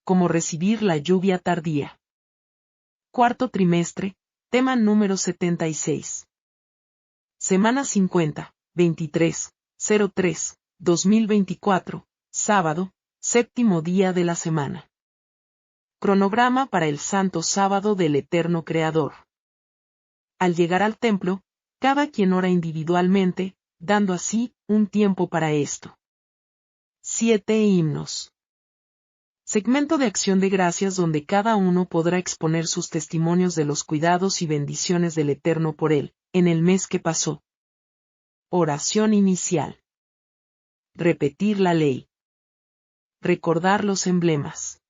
como recibir la lluvia tardía. Cuarto trimestre, tema número 76. Semana 50, 23/03/2024, sábado, séptimo día de la semana. Cronograma para el Santo Sábado del Eterno Creador. Al llegar al templo, cada quien ora individualmente, dando así un tiempo para esto. 7 himnos. Segmento de acción de gracias donde cada uno podrá exponer sus testimonios de los cuidados y bendiciones del Eterno por él, en el mes que pasó. Oración inicial. Repetir la ley. Recordar los emblemas.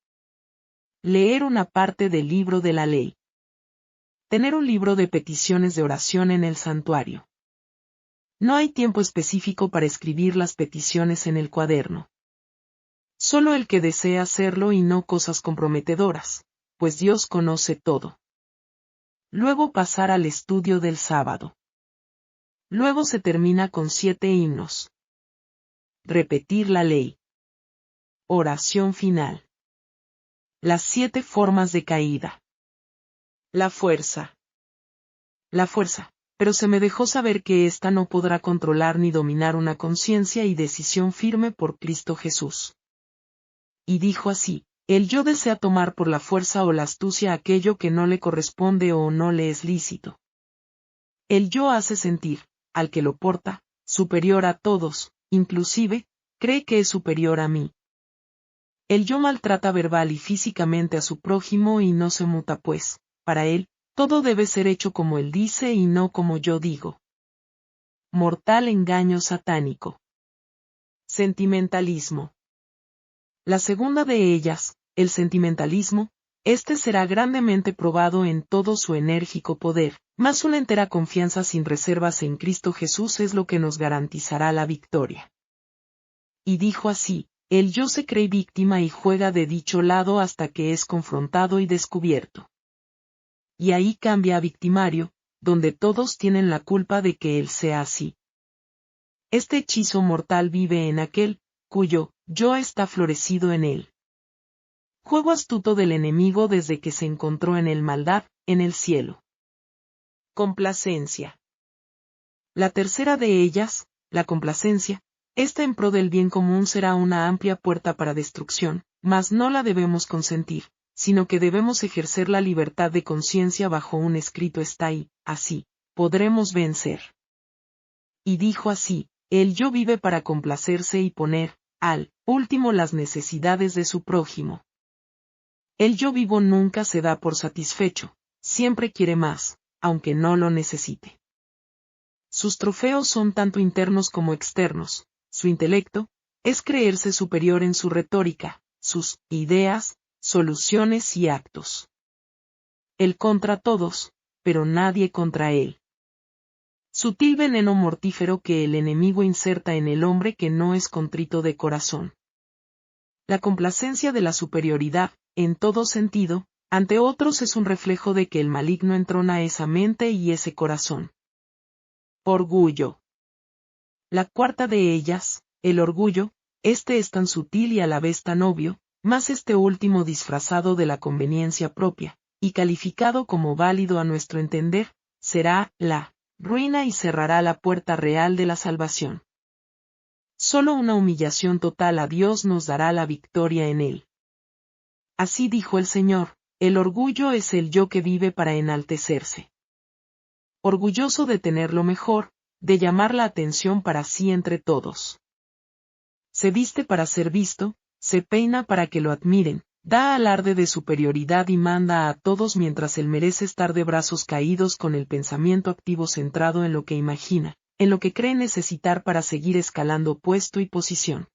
Leer una parte del libro de la ley. Tener un libro de peticiones de oración en el santuario. No hay tiempo específico para escribir las peticiones en el cuaderno. Solo el que desea hacerlo y no cosas comprometedoras, pues Dios conoce todo. Luego pasar al estudio del sábado. Luego se termina con 7 himnos. Repetir la ley. Oración final. Las 7 formas de caída. La fuerza. La fuerza, pero se me dejó saber que ésta no podrá controlar ni dominar una conciencia y decisión firme por Cristo Jesús. Y dijo así, el yo desea tomar por la fuerza o la astucia aquello que no le corresponde o no le es lícito. El yo hace sentir, al que lo porta, superior a todos, inclusive, cree que es superior a mí. El yo maltrata verbal y físicamente a su prójimo y no se muta pues, para él, todo debe ser hecho como él dice y no como yo digo. Mortal engaño satánico. Sentimentalismo. La segunda de ellas, el sentimentalismo, este será grandemente probado en todo su enérgico poder, mas una entera confianza sin reservas en Cristo Jesús es lo que nos garantizará la victoria. Y dijo así, el yo se cree víctima y juega de dicho lado hasta que es confrontado y descubierto. Y ahí cambia a victimario, donde todos tienen la culpa de que él sea así. Este hechizo mortal vive en aquel, cuyo yo está florecido en él. Juego astuto del enemigo desde que se encontró en el maldad, en el cielo. Complacencia. La tercera de ellas, la complacencia, esta en pro del bien común será una amplia puerta para destrucción, mas no la debemos consentir, sino que debemos ejercer la libertad de conciencia bajo un escrito está y, así, podremos vencer. Y dijo así, el yo vive para complacerse y poner, al último las necesidades de su prójimo. El yo vivo nunca se da por satisfecho, siempre quiere más, aunque no lo necesite. Sus trofeos son tanto internos como externos, su intelecto, es creerse superior en su retórica, sus ideas, soluciones y actos. Él contra todos, pero nadie contra él. Sutil veneno mortífero que el enemigo inserta en el hombre que no es contrito de corazón. La complacencia de la superioridad, en todo sentido, ante otros es un reflejo de que el maligno entrona esa mente y ese corazón. Orgullo. La cuarta de ellas, el orgullo, este es tan sutil y a la vez tan obvio, mas este último disfrazado de la conveniencia propia, y calificado como válido a nuestro entender, será la ruina y cerrará la puerta real de la salvación. Solo una humillación total a Dios nos dará la victoria en él. Así dijo el Señor, el orgullo es el yo que vive para enaltecerse. Orgulloso de tener lo mejor, de llamar la atención para sí entre todos. Se viste para ser visto, se peina para que lo admiren, da alarde de superioridad y manda a todos mientras él merece estar de brazos caídos con el pensamiento activo centrado en lo que imagina, en lo que cree necesitar para seguir escalando puesto y posición.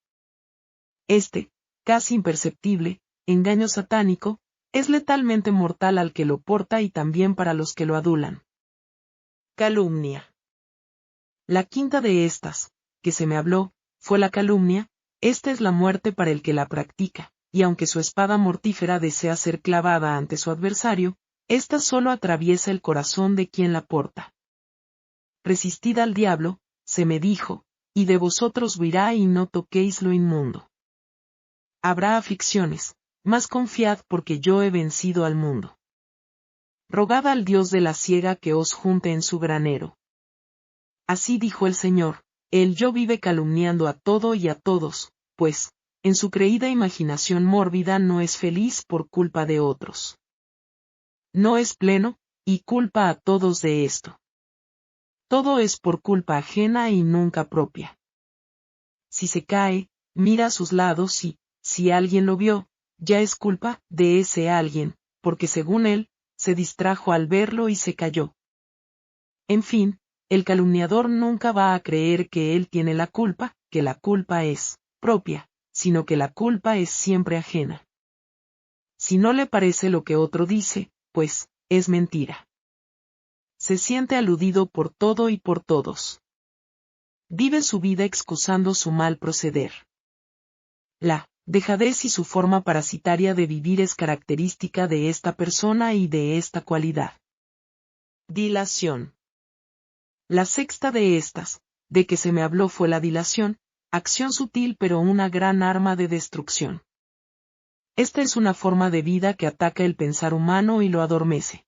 Este, casi imperceptible, engaño satánico, es letalmente mortal al que lo porta y también para los que lo adulan. Calumnia. La quinta de estas, que se me habló, fue la calumnia, esta es la muerte para el que la practica, y aunque su espada mortífera desea ser clavada ante su adversario, ésta solo atraviesa el corazón de quien la porta. Resistid al diablo, se me dijo, y de vosotros huirá y no toquéis lo inmundo. Habrá aflicciones, Mas confiad porque yo he vencido al mundo. Rogad al Dios de la siega que os junte en su granero. Así dijo el Señor, el yo vive calumniando a todo y a todos, pues, en su creída imaginación mórbida no es feliz por culpa de otros. No es pleno, y culpa a todos de esto. Todo es por culpa ajena y nunca propia. Si se cae, mira a sus lados y, si alguien lo vio, ya es culpa de ese alguien, porque según él, se distrajo al verlo y se cayó. En fin, el calumniador nunca va a creer que él tiene la culpa, que la culpa es propia, sino que la culpa es siempre ajena. Si no le parece lo que otro dice, pues, es mentira. Se siente aludido por todo y por todos. Vive su vida excusando su mal proceder. La dejadez y su forma parasitaria de vivir es característica de esta persona y de esta cualidad. Dilación. La sexta de estas, de que se me habló fue la dilación, acción sutil pero una gran arma de destrucción. Esta es una forma de vida que ataca el pensar humano y lo adormece.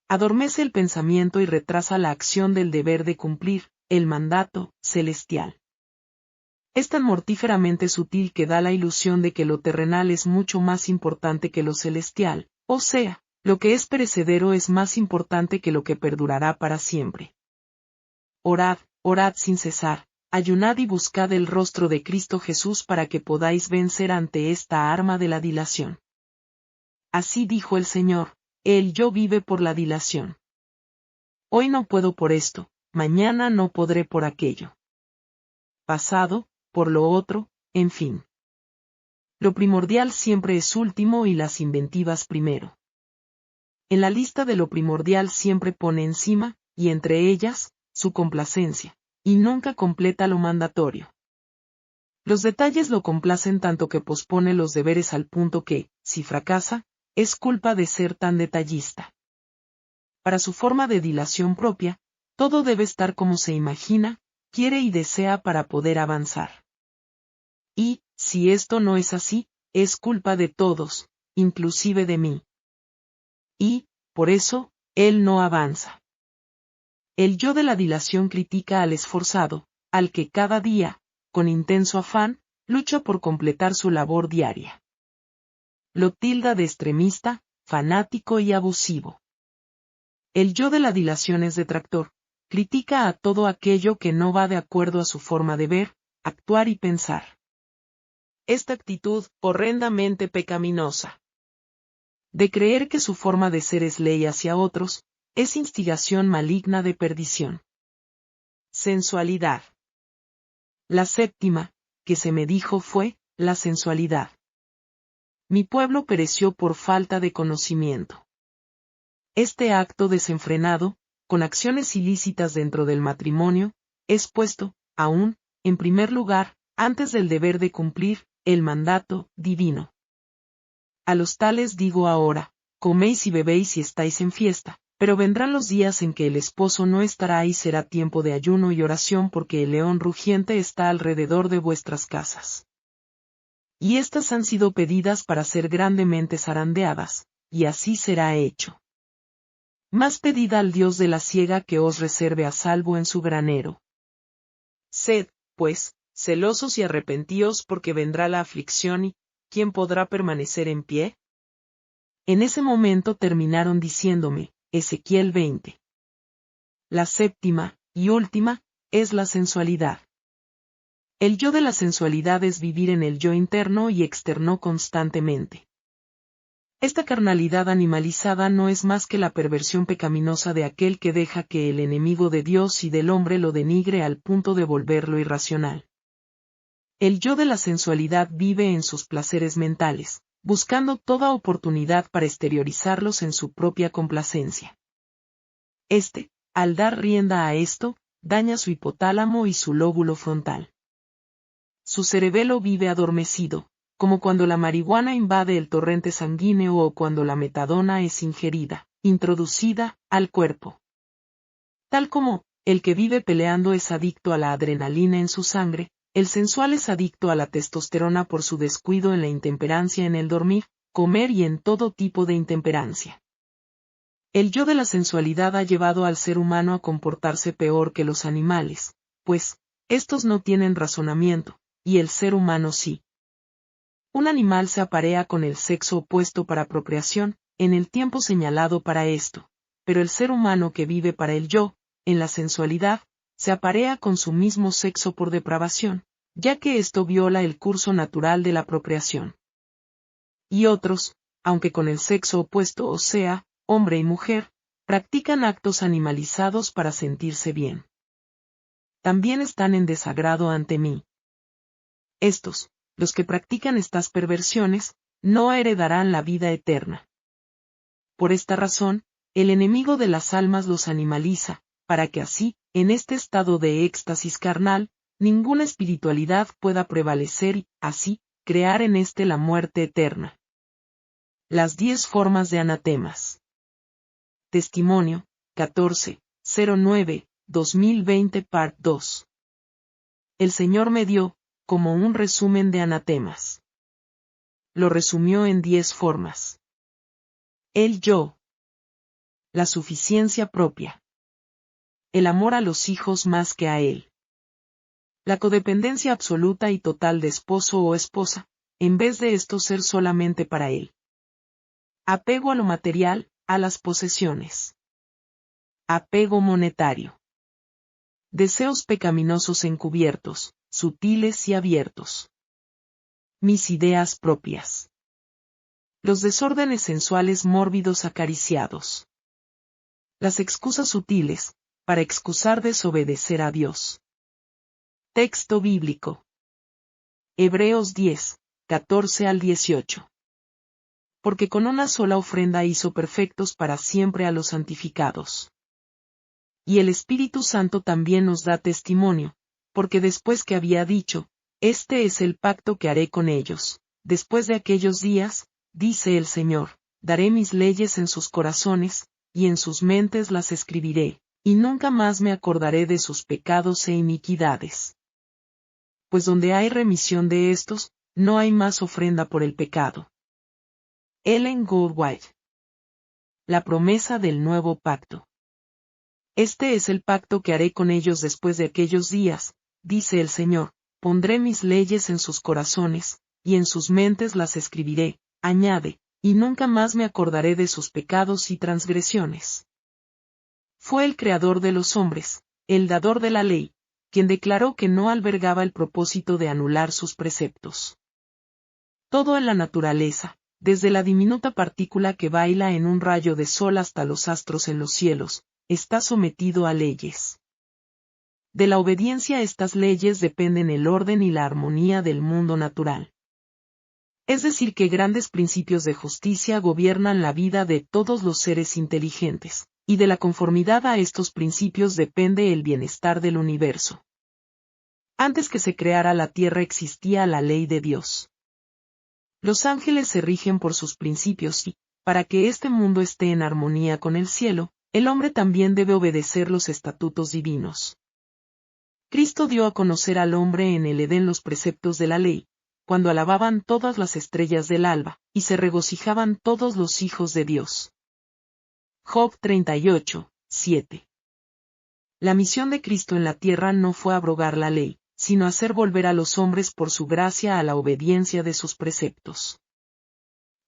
Adormece el pensamiento y retrasa la acción del deber de cumplir, el mandato celestial. Es tan mortíferamente sutil que da la ilusión de que lo terrenal es mucho más importante que lo celestial, o sea, lo que es perecedero es más importante que lo que perdurará para siempre. Orad, orad sin cesar, ayunad y buscad el rostro de Cristo Jesús para que podáis vencer ante esta arma de la dilación. Así dijo el Señor, el yo vive por la dilación. Hoy no puedo por esto, mañana no podré por aquello. Pasado, por lo otro, en fin. Lo primordial siempre es último y las inventivas primero. En la lista de lo primordial siempre pone encima, y entre ellas, su complacencia, y nunca completa lo mandatorio. Los detalles lo complacen tanto que pospone los deberes al punto que, si fracasa, es culpa de ser tan detallista. Para su forma de dilación propia, todo debe estar como se imagina, quiere y desea para poder avanzar. Y, si esto no es así, es culpa de todos, inclusive de mí. Y, por eso, él no avanza. El yo de la dilación critica al esforzado, al que cada día, con intenso afán, lucha por completar su labor diaria. Lo tilda de extremista, fanático y abusivo. El yo de la dilación es detractor, critica a todo aquello que no va de acuerdo a su forma de ver, actuar y pensar. Esta actitud, horrendamente pecaminosa, de creer que su forma de ser es ley hacia otros, es instigación maligna de perdición. Sensualidad. La séptima, que se me dijo fue, la sensualidad. Mi pueblo pereció por falta de conocimiento. Este acto desenfrenado, con acciones ilícitas dentro del matrimonio, es puesto, aún, en primer lugar, antes del deber de cumplir, el mandato divino. A los tales digo ahora, coméis y bebéis y estáis en fiesta, pero vendrán los días en que el esposo no estará y será tiempo de ayuno y oración porque el león rugiente está alrededor de vuestras casas. Y estas han sido pedidas para ser grandemente zarandeadas, y así será hecho. Más pedid al Dios de la siega que os reserve a salvo en su granero. Sed, pues, celosos y arrepentíos porque vendrá la aflicción y, ¿quién podrá permanecer en pie? En ese momento terminaron diciéndome, Ezequiel 20. La séptima, y última, es la sensualidad. El yo de la sensualidad es vivir en el yo interno y externo constantemente. Esta carnalidad animalizada no es más que la perversión pecaminosa de aquel que deja que el enemigo de Dios y del hombre lo denigre al punto de volverlo irracional. El yo de la sensualidad vive en sus placeres mentales, buscando toda oportunidad para exteriorizarlos en su propia complacencia. Al dar rienda a esto, daña su hipotálamo y su lóbulo frontal. Su cerebelo vive adormecido, como cuando la marihuana invade el torrente sanguíneo o cuando la metadona es ingerida, introducida, al cuerpo. Tal como, el que vive peleando es adicto a la adrenalina en su sangre, El sensual es adicto a la testosterona por su descuido en la intemperancia en el dormir, comer y en todo tipo de intemperancia. El yo de la sensualidad ha llevado al ser humano a comportarse peor que los animales, pues, estos no tienen razonamiento, y el ser humano sí. Un animal se aparea con el sexo opuesto para procreación, en el tiempo señalado para esto, pero el ser humano que vive para el yo, en la sensualidad, se aparea con su mismo sexo por depravación, ya que esto viola el curso natural de la procreación. Y otros, aunque con el sexo opuesto, o sea, hombre y mujer, practican actos animalizados para sentirse bien. También están en desagrado ante mí. Estos, los que practican estas perversiones, no heredarán la vida eterna. Por esta razón, el enemigo de las almas los animaliza, para que así, en este estado de éxtasis carnal, ninguna espiritualidad pueda prevalecer y, así, crear en éste la muerte eterna. Las 10 formas de anatemas. Testimonio, 14-09-2020 Part 2. El Señor me dio, como un resumen de anatemas. Lo resumió en 10 formas. El yo. La suficiencia propia. El amor a los hijos más que a él. La codependencia absoluta y total de esposo o esposa, en vez de esto ser solamente para él. Apego a lo material, a las posesiones. Apego monetario. Deseos pecaminosos encubiertos, sutiles y abiertos. Mis ideas propias. Los desórdenes sensuales mórbidos acariciados. Las excusas sutiles, para excusar desobedecer a Dios. Texto bíblico. Hebreos 10, 14 al 18. Porque con una sola ofrenda hizo perfectos para siempre a los santificados. Y el Espíritu Santo también nos da testimonio, porque después que había dicho, este es el pacto que haré con ellos, después de aquellos días, dice el Señor, daré mis leyes en sus corazones, y en sus mentes las escribiré, y nunca más me acordaré de sus pecados e iniquidades. Pues donde hay remisión de estos, no hay más ofrenda por el pecado. Ellen Goldwhite. La promesa del nuevo pacto. Este es el pacto que haré con ellos después de aquellos días, dice el Señor, pondré mis leyes en sus corazones, y en sus mentes las escribiré, añade, y nunca más me acordaré de sus pecados y transgresiones. Fue el creador de los hombres, el dador de la ley, quien declaró que no albergaba el propósito de anular sus preceptos. Todo en la naturaleza, desde la diminuta partícula que baila en un rayo de sol hasta los astros en los cielos, está sometido a leyes. De la obediencia a estas leyes dependen el orden y la armonía del mundo natural. Es decir, que grandes principios de justicia gobiernan la vida de todos los seres inteligentes, y de la conformidad a estos principios depende el bienestar del universo. Antes que se creara la tierra existía la ley de Dios. Los ángeles se rigen por sus principios y, para que este mundo esté en armonía con el cielo, el hombre también debe obedecer los estatutos divinos. Cristo dio a conocer al hombre en el Edén los preceptos de la ley, cuando alababan todas las estrellas del alba, y se regocijaban todos los hijos de Dios. Job 38, 7. La misión de Cristo en la tierra no fue abrogar la ley, sino hacer volver a los hombres por su gracia a la obediencia de sus preceptos.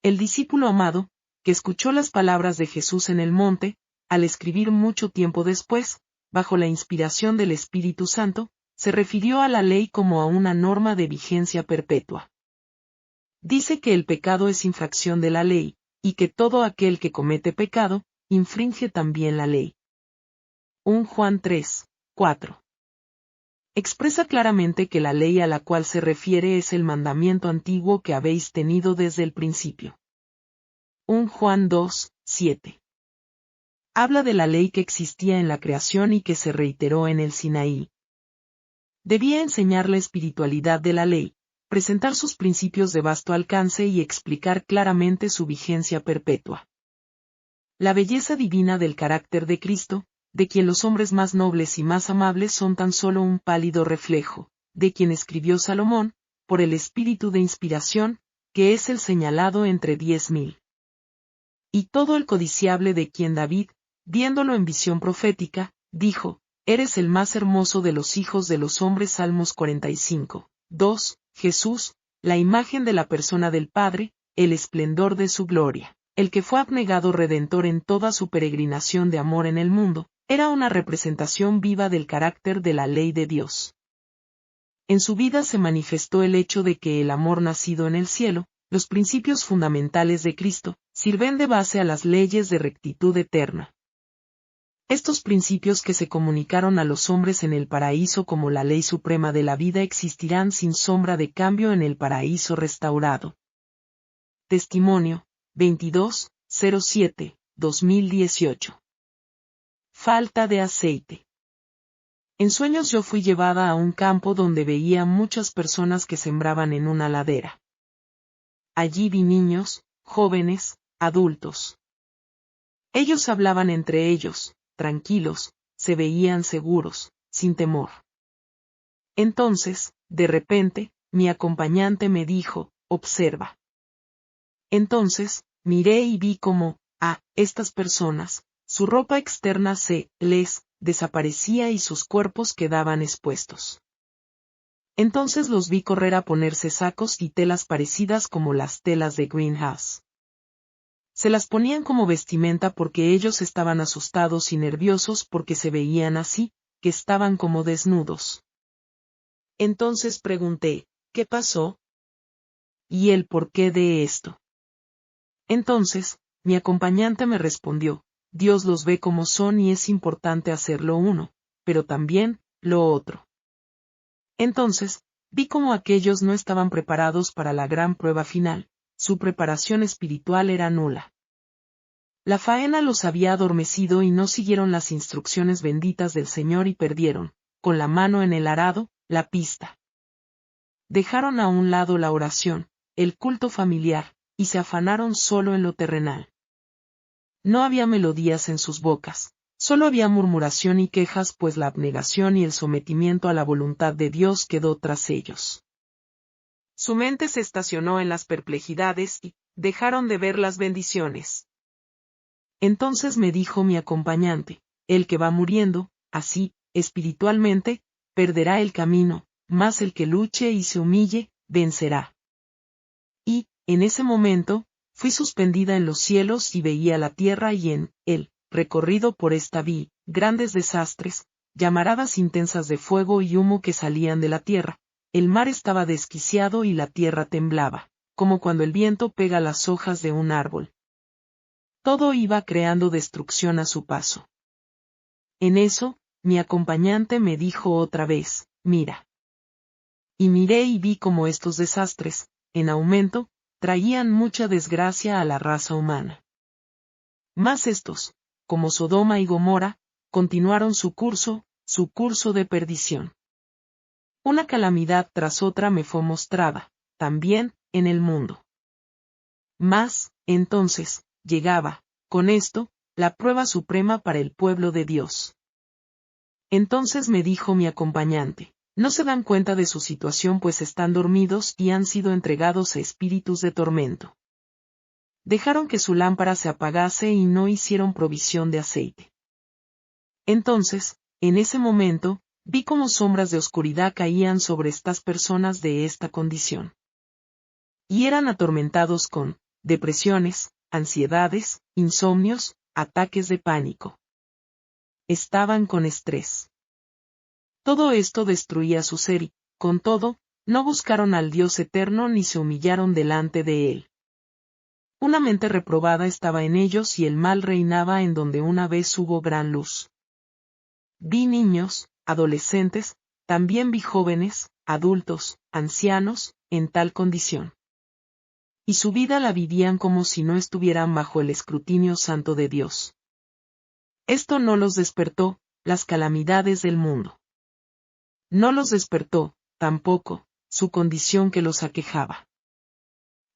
El discípulo amado, que escuchó las palabras de Jesús en el monte, al escribir mucho tiempo después, bajo la inspiración del Espíritu Santo, se refirió a la ley como a una norma de vigencia perpetua. Dice que el pecado es infracción de la ley, y que todo aquel que comete pecado, infringe también la ley. 1 Juan 3, 4. Expresa claramente que la ley a la cual se refiere es el mandamiento antiguo que habéis tenido desde el principio. 1 Juan 2, 7. Habla de la ley que existía en la creación y que se reiteró en el Sinaí. Debía enseñar la espiritualidad de la ley, presentar sus principios de vasto alcance y explicar claramente su vigencia perpetua. La belleza divina del carácter de Cristo, de quien los hombres más nobles y más amables son tan solo un pálido reflejo, de quien escribió Salomón, por el espíritu de inspiración, que es el señalado entre 10.000. Y todo el codiciable de quien David, viéndolo en visión profética, dijo, eres el más hermoso de los hijos de los hombres. Salmos 45. 2. Jesús, la imagen de la persona del Padre, el esplendor de su gloria. El que fue abnegado redentor en toda su peregrinación de amor en el mundo, era una representación viva del carácter de la ley de Dios. En su vida se manifestó el hecho de que el amor nacido en el cielo, los principios fundamentales de Cristo, sirven de base a las leyes de rectitud eterna. Estos principios que se comunicaron a los hombres en el paraíso como la ley suprema de la vida existirán sin sombra de cambio en el paraíso restaurado. Testimonio, 22-07-2018. Falta de aceite. En sueños yo fui llevada a un campo donde veía muchas personas que sembraban en una ladera. Allí vi niños, jóvenes, adultos. Ellos hablaban entre ellos, tranquilos, se veían seguros, sin temor. Entonces, de repente, mi acompañante me dijo, observa. Entonces, miré y vi cómo, estas personas, su ropa externa se les desaparecía y sus cuerpos quedaban expuestos. Entonces los vi correr a ponerse sacos y telas parecidas como las telas de Greenhouse. Se las ponían como vestimenta porque ellos estaban asustados y nerviosos porque se veían así, que estaban como desnudos. Entonces pregunté, ¿qué pasó? ¿Y el porqué de esto? Entonces, mi acompañante me respondió, Dios los ve como son y es importante hacer lo uno, pero también, lo otro. Entonces, vi cómo aquellos no estaban preparados para la gran prueba final, su preparación espiritual era nula. La faena los había adormecido y no siguieron las instrucciones benditas del Señor y perdieron, con la mano en el arado, la pista. Dejaron a un lado la oración, el culto familiar, y se afanaron solo en lo terrenal. No había melodías en sus bocas, solo había murmuración y quejas pues la abnegación y el sometimiento a la voluntad de Dios quedó tras ellos. Su mente se estacionó en las perplejidades y dejaron de ver las bendiciones. Entonces me dijo mi acompañante, el que va muriendo, así, espiritualmente, perderá el camino, mas el que luche y se humille, vencerá. Y, en ese momento, fui suspendida en los cielos y veía la tierra y en el recorrido por esta vi grandes desastres, llamaradas intensas de fuego y humo que salían de la tierra, el mar estaba desquiciado y la tierra temblaba, como cuando el viento pega las hojas de un árbol. Todo iba creando destrucción a su paso. En eso, mi acompañante me dijo otra vez, mira. Y miré y vi como estos desastres, en aumento, traían mucha desgracia a la raza humana. Mas estos, como Sodoma y Gomorra, continuaron su curso de perdición. Una calamidad tras otra me fue mostrada, también, en el mundo. Mas, entonces, llegaba, con esto, la prueba suprema para el pueblo de Dios. Entonces me dijo mi acompañante, no se dan cuenta de su situación pues están dormidos y han sido entregados a espíritus de tormento. Dejaron que su lámpara se apagase y no hicieron provisión de aceite. Entonces, en ese momento, vi como sombras de oscuridad caían sobre estas personas de esta condición. Y eran atormentados con depresiones, ansiedades, insomnios, ataques de pánico. Estaban con estrés. Todo esto destruía su ser y, con todo, no buscaron al Dios eterno ni se humillaron delante de él. Una mente reprobada estaba en ellos y el mal reinaba en donde una vez hubo gran luz. Vi niños, adolescentes, también vi jóvenes, adultos, ancianos, en tal condición. Y su vida la vivían como si no estuvieran bajo el escrutinio santo de Dios. Esto no los despertó, las calamidades del mundo. No los despertó, tampoco, su condición que los aquejaba.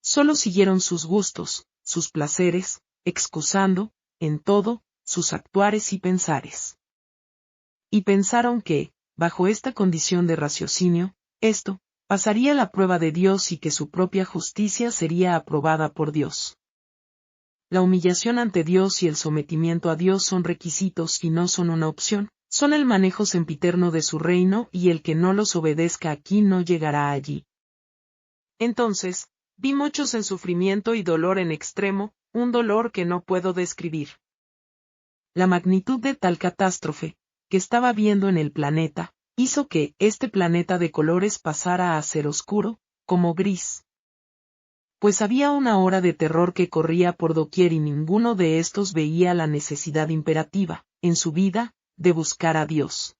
Solo siguieron sus gustos, sus placeres, excusando, en todo, sus actuares y pensares. Y pensaron que, bajo esta condición de raciocinio, Esto, pasaría la prueba de Dios y que su propia justicia sería aprobada por Dios. La humillación ante Dios y el sometimiento a Dios son requisitos y no son una opción, son el manejo sempiterno de su reino y el que no los obedezca aquí no llegará allí. Entonces, vi muchos en sufrimiento y dolor en extremo, un dolor que no puedo describir. La magnitud de tal catástrofe, que estaba viendo en el planeta, hizo que este planeta de colores pasara a ser oscuro, como gris. Pues había una hora de terror que corría por doquier y ninguno de estos veía la necesidad imperativa, en su vida, de buscar a Dios.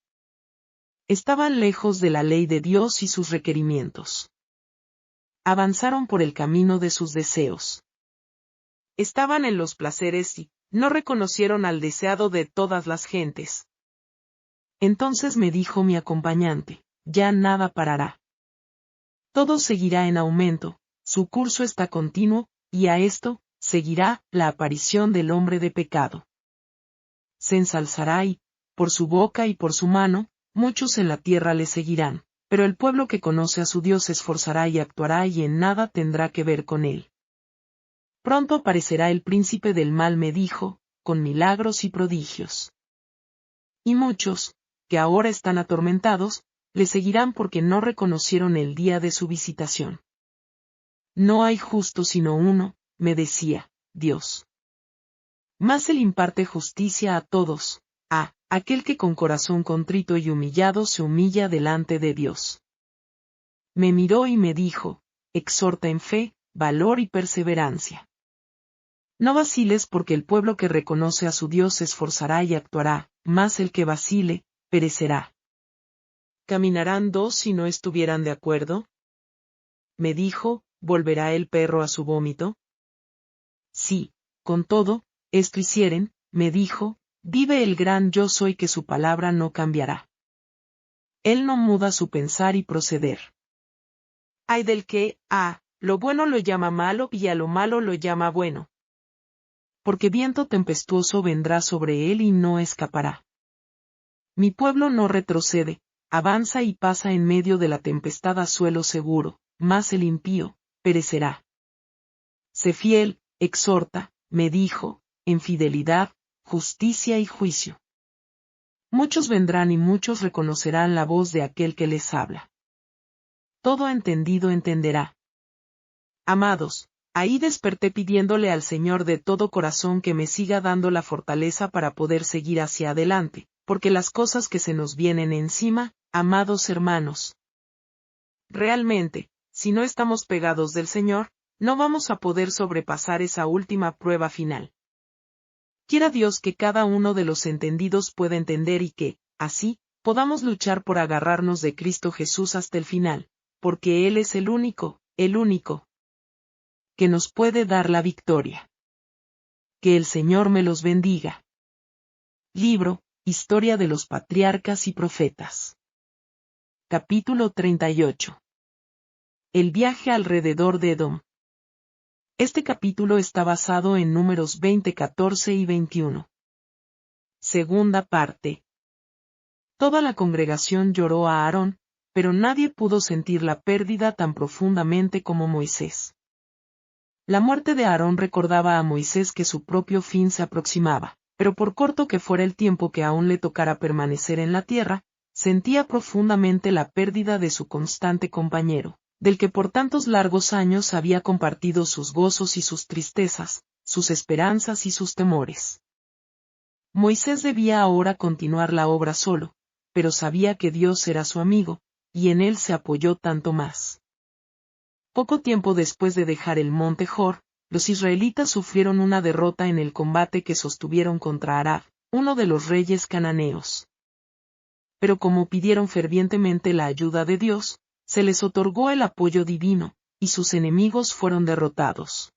Estaban lejos de la ley de Dios y sus requerimientos. Avanzaron por el camino de sus deseos. Estaban en los placeres y no reconocieron al deseado de todas las gentes. Entonces me dijo mi acompañante, ya nada parará. Todo seguirá en aumento, su curso está continuo, y a esto, seguirá la aparición del hombre de pecado. Se ensalzará y, por su boca y por su mano, muchos en la tierra le seguirán, pero el pueblo que conoce a su Dios se esforzará y actuará y en nada tendrá que ver con él. Pronto aparecerá el príncipe del mal, me dijo, con milagros y prodigios. Y muchos, que ahora están atormentados, le seguirán porque no reconocieron el día de su visitación. No hay justo sino uno, me decía, Dios. Mas él imparte justicia a todos, a aquel que con corazón contrito y humillado se humilla delante de Dios. Me miró y me dijo, exhorta en fe, valor y perseverancia. No vaciles porque el pueblo que reconoce a su Dios se esforzará y actuará, mas el que vacile, perecerá. ¿Caminarán dos si no estuvieran de acuerdo? Me dijo, ¿volverá el perro a su vómito? Sí, con todo, esto hicieren, me dijo, vive el gran yo soy que su palabra no cambiará. Él no muda su pensar y proceder. Hay del que, lo bueno lo llama malo y a lo malo lo llama bueno. Porque viento tempestuoso vendrá sobre él y no escapará. Mi pueblo no retrocede, avanza y pasa en medio de la tempestad a suelo seguro, mas el impío, perecerá. Sé fiel, exhorta, me dijo, en fidelidad, justicia y juicio. Muchos vendrán y muchos reconocerán la voz de aquel que les habla. Todo entendido entenderá. Amados, ahí desperté pidiéndole al Señor de todo corazón que me siga dando la fortaleza para poder seguir hacia adelante, porque las cosas que se nos vienen encima, amados hermanos. Realmente, si no estamos pegados del Señor, no vamos a poder sobrepasar esa última prueba final. Quiera Dios que cada uno de los entendidos pueda entender y que, así, podamos luchar por agarrarnos de Cristo Jesús hasta el final, porque Él es el único, que nos puede dar la victoria. Que el Señor me los bendiga. Libro, Historia de los Patriarcas y Profetas. Capítulo 38. El viaje alrededor de Edom. Este capítulo está basado en Números 20, 14 y 21. Segunda parte. Toda la congregación lloró a Aarón, pero nadie pudo sentir la pérdida tan profundamente como Moisés. La muerte de Aarón recordaba a Moisés que su propio fin se aproximaba, pero por corto que fuera el tiempo que aún le tocara permanecer en la tierra, sentía profundamente la pérdida de su constante compañero, del que por tantos largos años había compartido sus gozos y sus tristezas, sus esperanzas y sus temores. Moisés debía ahora continuar la obra solo, pero sabía que Dios era su amigo, y en él se apoyó tanto más. Poco tiempo después de dejar el monte Jor, los israelitas sufrieron una derrota en el combate que sostuvieron contra Arad, uno de los reyes cananeos. Pero como pidieron fervientemente la ayuda de Dios, se les otorgó el apoyo divino, y sus enemigos fueron derrotados.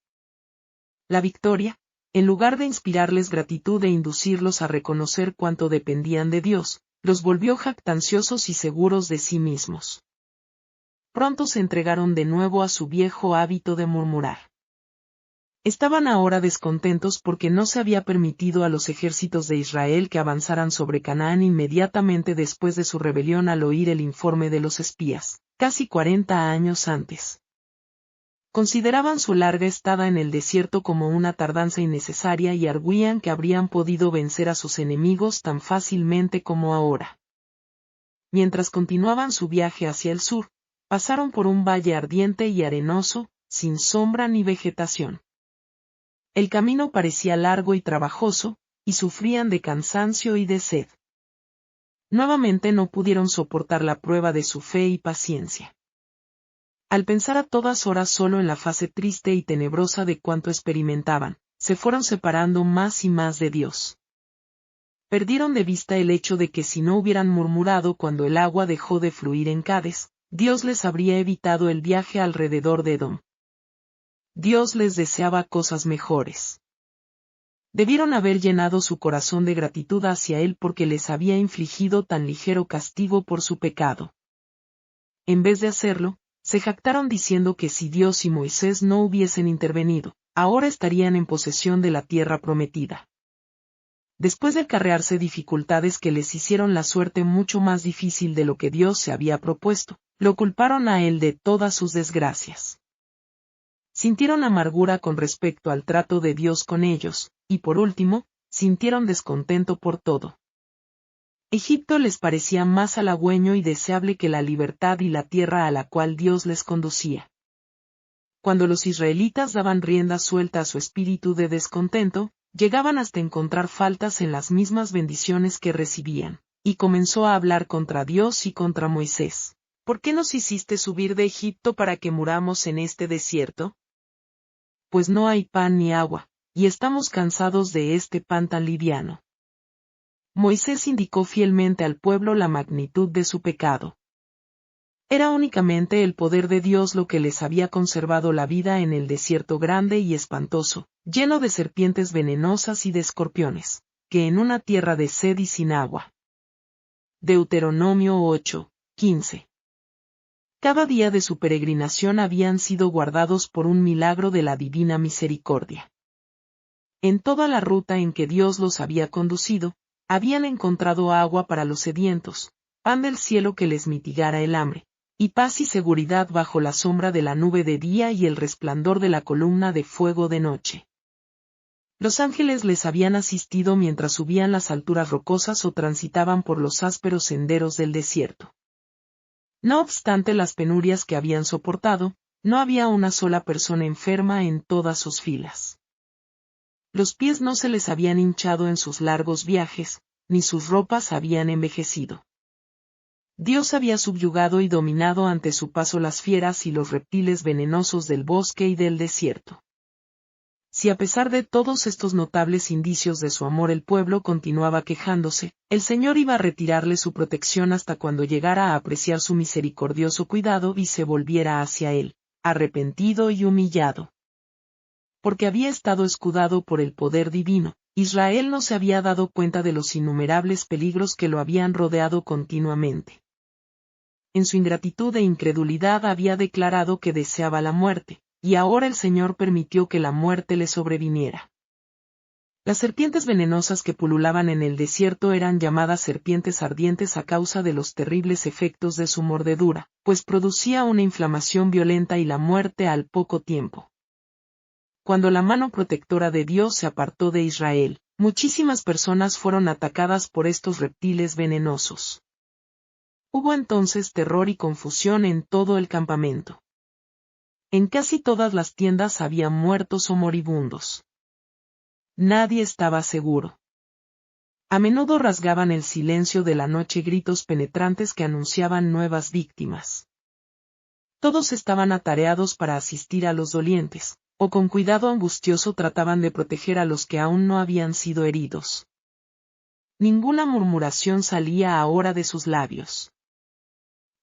La victoria, en lugar de inspirarles gratitud e inducirlos a reconocer cuánto dependían de Dios, los volvió jactanciosos y seguros de sí mismos. Pronto se entregaron de nuevo a su viejo hábito de murmurar. Estaban ahora descontentos porque no se había permitido a los ejércitos de Israel que avanzaran sobre Canaán inmediatamente después de su rebelión al oír el informe de los espías, casi 40 años antes. Consideraban su larga estada en el desierto como una tardanza innecesaria y arguían que habrían podido vencer a sus enemigos tan fácilmente como ahora. Mientras continuaban su viaje hacia el sur, pasaron por un valle ardiente y arenoso, sin sombra ni vegetación. El camino parecía largo y trabajoso, y sufrían de cansancio y de sed. Nuevamente no pudieron soportar la prueba de su fe y paciencia. Al pensar a todas horas solo en la fase triste y tenebrosa de cuanto experimentaban, se fueron separando más y más de Dios. Perdieron de vista el hecho de que si no hubieran murmurado cuando el agua dejó de fluir en Cades, Dios les habría evitado el viaje alrededor de Edom. Dios les deseaba cosas mejores. Debieron haber llenado su corazón de gratitud hacia Él porque les había infligido tan ligero castigo por su pecado. En vez de hacerlo, se jactaron diciendo que si Dios y Moisés no hubiesen intervenido, ahora estarían en posesión de la tierra prometida. Después de acarrearse dificultades que les hicieron la suerte mucho más difícil de lo que Dios se había propuesto, lo culparon a Él de todas sus desgracias. Sintieron amargura con respecto al trato de Dios con ellos, y por último, sintieron descontento por todo. Egipto les parecía más halagüeño y deseable que la libertad y la tierra a la cual Dios les conducía. Cuando los israelitas daban rienda suelta a su espíritu de descontento, llegaban hasta encontrar faltas en las mismas bendiciones que recibían, y comenzó a hablar contra Dios y contra Moisés. ¿Por qué nos hiciste subir de Egipto para que muramos en este desierto? Pues no hay pan ni agua, y estamos cansados de este pan tan liviano. Moisés indicó fielmente al pueblo la magnitud de su pecado. Era únicamente el poder de Dios lo que les había conservado la vida en el desierto grande y espantoso, lleno de serpientes venenosas y de escorpiones, que en una tierra de sed y sin agua. Deuteronomio 8:15. Cada día de su peregrinación habían sido guardados por un milagro de la divina misericordia. En toda la ruta en que Dios los había conducido, habían encontrado agua para los sedientos, pan del cielo que les mitigara el hambre, y paz y seguridad bajo la sombra de la nube de día y el resplandor de la columna de fuego de noche. Los ángeles les habían asistido mientras subían las alturas rocosas o transitaban por los ásperos senderos del desierto. No obstante las penurias que habían soportado, no había una sola persona enferma en todas sus filas. Los pies no se les habían hinchado en sus largos viajes, ni sus ropas habían envejecido. Dios había subyugado y dominado ante su paso las fieras y los reptiles venenosos del bosque y del desierto. Si a pesar de todos estos notables indicios de su amor el pueblo continuaba quejándose, el Señor iba a retirarle su protección hasta cuando llegara a apreciar su misericordioso cuidado y se volviera hacia él, arrepentido y humillado. Porque había estado escudado por el poder divino, Israel no se había dado cuenta de los innumerables peligros que lo habían rodeado continuamente. En su ingratitud e incredulidad había declarado que deseaba la muerte, y ahora el Señor permitió que la muerte le sobreviniera. Las serpientes venenosas que pululaban en el desierto eran llamadas serpientes ardientes a causa de los terribles efectos de su mordedura, pues producía una inflamación violenta y la muerte al poco tiempo. Cuando la mano protectora de Dios se apartó de Israel, muchísimas personas fueron atacadas por estos reptiles venenosos. Hubo entonces terror y confusión en todo el campamento. En casi todas las tiendas había muertos o moribundos. Nadie estaba seguro. A menudo rasgaban el silencio de la noche gritos penetrantes que anunciaban nuevas víctimas. Todos estaban atareados para asistir a los dolientes, o con cuidado angustioso trataban de proteger a los que aún no habían sido heridos. Ninguna murmuración salía ahora de sus labios.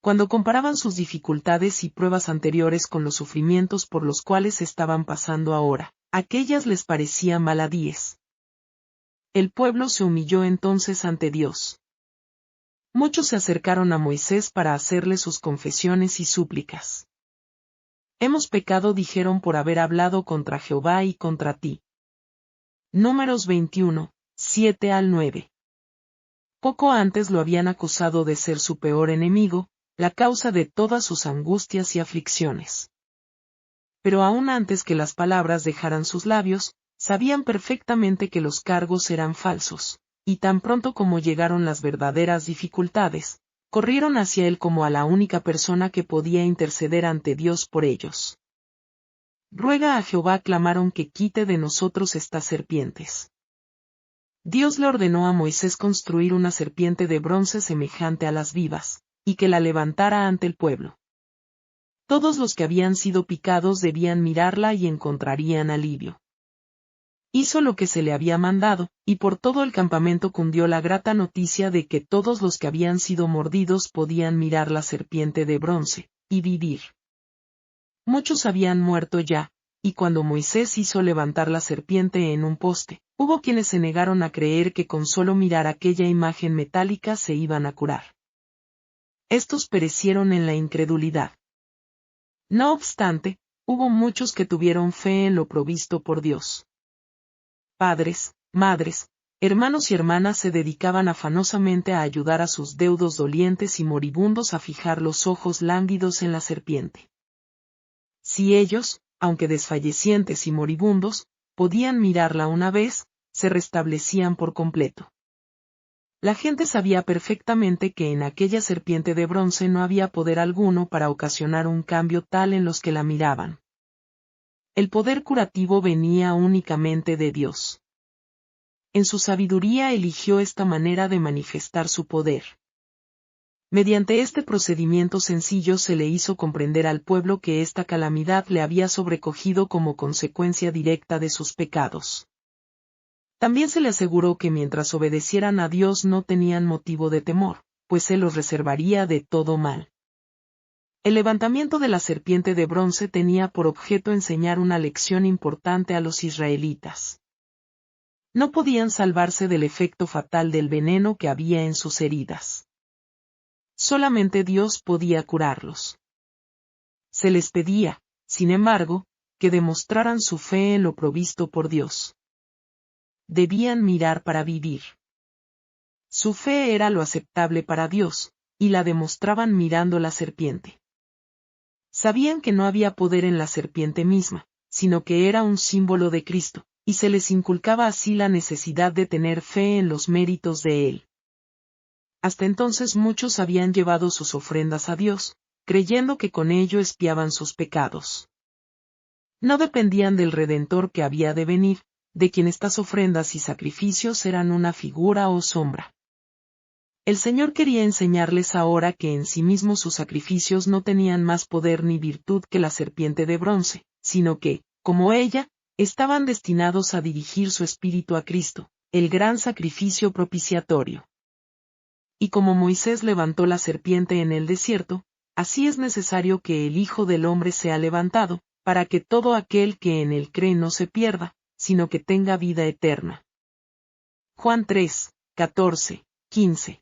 Cuando comparaban sus dificultades y pruebas anteriores con los sufrimientos por los cuales estaban pasando ahora, aquellas les parecían baladíes. El pueblo se humilló entonces ante Dios. Muchos se acercaron a Moisés para hacerle sus confesiones y súplicas. Hemos pecado, dijeron, por haber hablado contra Jehová y contra ti. Números 21, 7 al 9. Poco antes lo habían acusado de ser su peor enemigo, la causa de todas sus angustias y aflicciones. Pero aún antes que las palabras dejaran sus labios, sabían perfectamente que los cargos eran falsos, y tan pronto como llegaron las verdaderas dificultades, corrieron hacia él como a la única persona que podía interceder ante Dios por ellos. Ruega a Jehová, clamaron, que quite de nosotros estas serpientes. Dios le ordenó a Moisés construir una serpiente de bronce semejante a las vivas, y que la levantara ante el pueblo. Todos los que habían sido picados debían mirarla y encontrarían alivio. Hizo lo que se le había mandado, y por todo el campamento cundió la grata noticia de que todos los que habían sido mordidos podían mirar la serpiente de bronce, y vivir. Muchos habían muerto ya, y cuando Moisés hizo levantar la serpiente en un poste, hubo quienes se negaron a creer que con solo mirar aquella imagen metálica se iban a curar. Estos perecieron en la incredulidad. No obstante, hubo muchos que tuvieron fe en lo provisto por Dios. Padres, madres, hermanos y hermanas se dedicaban afanosamente a ayudar a sus deudos dolientes y moribundos a fijar los ojos lánguidos en la serpiente. Si ellos, aunque desfallecientes y moribundos, podían mirarla una vez, se restablecían por completo. La gente sabía perfectamente que en aquella serpiente de bronce no había poder alguno para ocasionar un cambio tal en los que la miraban. El poder curativo venía únicamente de Dios. En su sabiduría eligió esta manera de manifestar su poder. Mediante este procedimiento sencillo se le hizo comprender al pueblo que esta calamidad le había sobrecogido como consecuencia directa de sus pecados. También se le aseguró que mientras obedecieran a Dios no tenían motivo de temor, pues Él los reservaría de todo mal. El levantamiento de la serpiente de bronce tenía por objeto enseñar una lección importante a los israelitas. No podían salvarse del efecto fatal del veneno que había en sus heridas. Solamente Dios podía curarlos. Se les pedía, sin embargo, que demostraran su fe en lo provisto por Dios. Debían mirar para vivir. Su fe era lo aceptable para Dios, y la demostraban mirando la serpiente. Sabían que no había poder en la serpiente misma, sino que era un símbolo de Cristo, y se les inculcaba así la necesidad de tener fe en los méritos de Él. Hasta entonces muchos habían llevado sus ofrendas a Dios, creyendo que con ello expiaban sus pecados. No dependían del Redentor que había de venir, de quien estas ofrendas y sacrificios eran una figura o sombra. El Señor quería enseñarles ahora que en sí mismos sus sacrificios no tenían más poder ni virtud que la serpiente de bronce, sino que, como ella, estaban destinados a dirigir su espíritu a Cristo, el gran sacrificio propiciatorio. Y como Moisés levantó la serpiente en el desierto, así es necesario que el Hijo del Hombre sea levantado, para que todo aquel que en él cree no se pierda, sino que tenga vida eterna. Juan 3, 14, 15.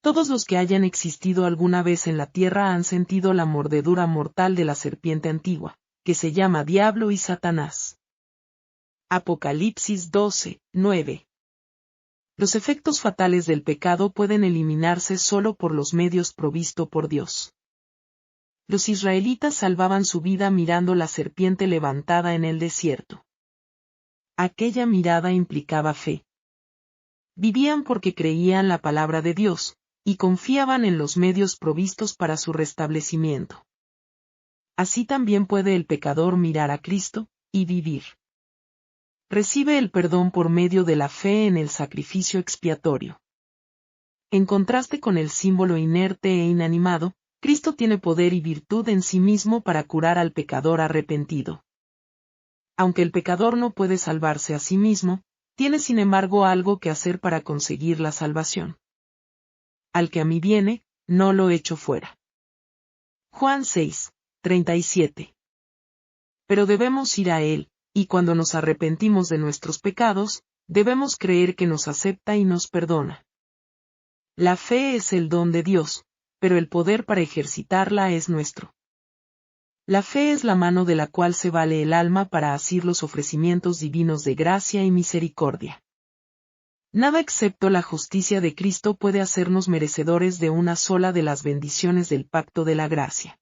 Todos los que hayan existido alguna vez en la tierra han sentido la mordedura mortal de la serpiente antigua, que se llama Diablo y Satanás. Apocalipsis 12, 9. Los efectos fatales del pecado pueden eliminarse solo por los medios provisto por Dios. Los israelitas salvaban su vida mirando la serpiente levantada en el desierto. Aquella mirada implicaba fe. Vivían porque creían la palabra de Dios, y confiaban en los medios provistos para su restablecimiento. Así también puede el pecador mirar a Cristo, y vivir. Recibe el perdón por medio de la fe en el sacrificio expiatorio. En contraste con el símbolo inerte e inanimado, Cristo tiene poder y virtud en sí mismo para curar al pecador arrepentido. Aunque el pecador no puede salvarse a sí mismo, tiene sin embargo algo que hacer para conseguir la salvación. Al que a mí viene, no lo echo fuera. Juan 6, 37. Pero debemos ir a Él, y cuando nos arrepentimos de nuestros pecados, debemos creer que nos acepta y nos perdona. La fe es el don de Dios, pero el poder para ejercitarla es nuestro. La fe es la mano de la cual se vale el alma para asir los ofrecimientos divinos de gracia y misericordia. Nada excepto la justicia de Cristo puede hacernos merecedores de una sola de las bendiciones del pacto de la gracia.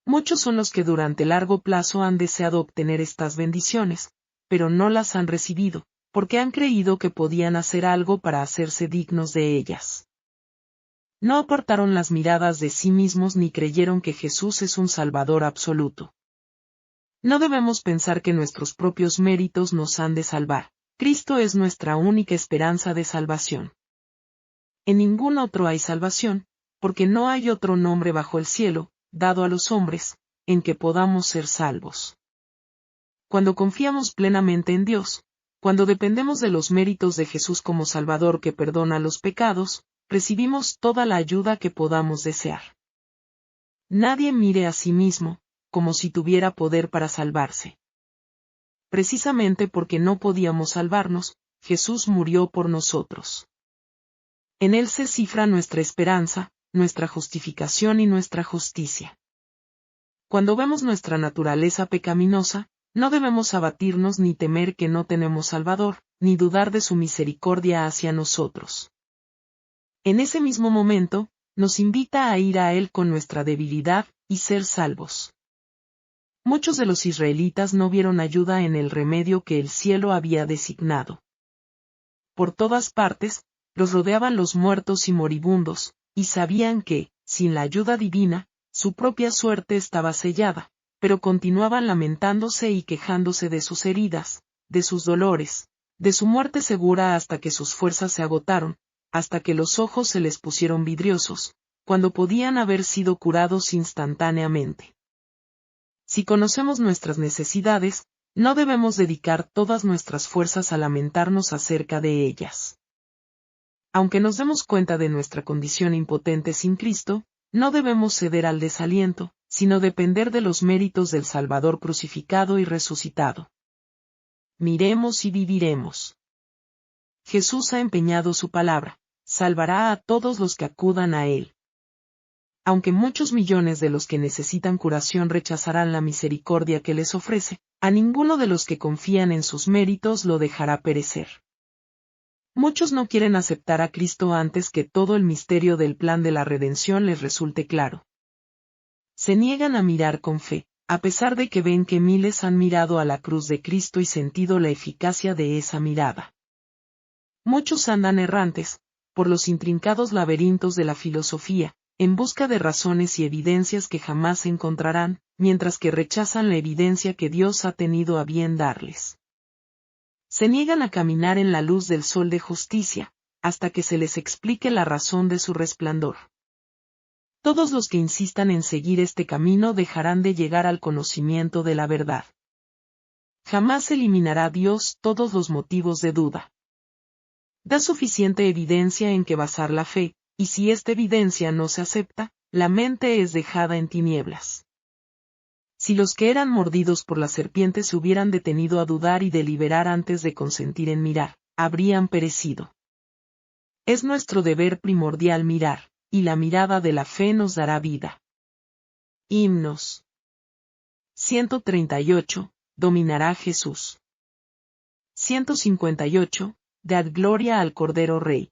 Muchos son los que durante largo plazo han deseado obtener estas bendiciones, pero no las han recibido, porque han creído que podían hacer algo para hacerse dignos de ellas. No apartaron las miradas de sí mismos ni creyeron que Jesús es un Salvador absoluto. No debemos pensar que nuestros propios méritos nos han de salvar. Cristo es nuestra única esperanza de salvación. En ningún otro hay salvación, porque no hay otro nombre bajo el cielo, dado a los hombres, en que podamos ser salvos. Cuando confiamos plenamente en Dios, cuando dependemos de los méritos de Jesús como Salvador que perdona los pecados, recibimos toda la ayuda que podamos desear. Nadie mire a sí mismo, como si tuviera poder para salvarse. Precisamente porque no podíamos salvarnos, Jesús murió por nosotros. En Él se cifra nuestra esperanza, nuestra justificación y nuestra justicia. Cuando vemos nuestra naturaleza pecaminosa, no debemos abatirnos ni temer que no tenemos Salvador, ni dudar de su misericordia hacia nosotros. En ese mismo momento, nos invita a ir a Él con nuestra debilidad, y ser salvos. Muchos de los israelitas no vieron ayuda en el remedio que el cielo había designado. Por todas partes, los rodeaban los muertos y moribundos, y sabían que, sin la ayuda divina, su propia suerte estaba sellada, pero continuaban lamentándose y quejándose de sus heridas, de sus dolores, de su muerte segura hasta que sus fuerzas se agotaron, hasta que los ojos se les pusieron vidriosos, cuando podían haber sido curados instantáneamente. Si conocemos nuestras necesidades, no debemos dedicar todas nuestras fuerzas a lamentarnos acerca de ellas. Aunque nos demos cuenta de nuestra condición impotente sin Cristo, no debemos ceder al desaliento, sino depender de los méritos del Salvador crucificado y resucitado. Miremos y viviremos. Jesús ha empeñado su palabra, salvará a todos los que acudan a Él. Aunque muchos millones de los que necesitan curación rechazarán la misericordia que les ofrece, a ninguno de los que confían en sus méritos lo dejará perecer. Muchos no quieren aceptar a Cristo antes que todo el misterio del plan de la redención les resulte claro. Se niegan a mirar con fe, a pesar de que ven que miles han mirado a la cruz de Cristo y sentido la eficacia de esa mirada. Muchos andan errantes, por los intrincados laberintos de la filosofía, en busca de razones y evidencias que jamás encontrarán, mientras que rechazan la evidencia que Dios ha tenido a bien darles. Se niegan a caminar en la luz del sol de justicia, hasta que se les explique la razón de su resplandor. Todos los que insistan en seguir este camino dejarán de llegar al conocimiento de la verdad. Jamás eliminará Dios todos los motivos de duda. Da suficiente evidencia en que basar la fe, y si esta evidencia no se acepta, la mente es dejada en tinieblas. Si los que eran mordidos por la serpiente se hubieran detenido a dudar y deliberar antes de consentir en mirar, habrían perecido. Es nuestro deber primordial mirar, y la mirada de la fe nos dará vida. Himnos. 138, dominará Jesús. 158, dad gloria al Cordero Rey.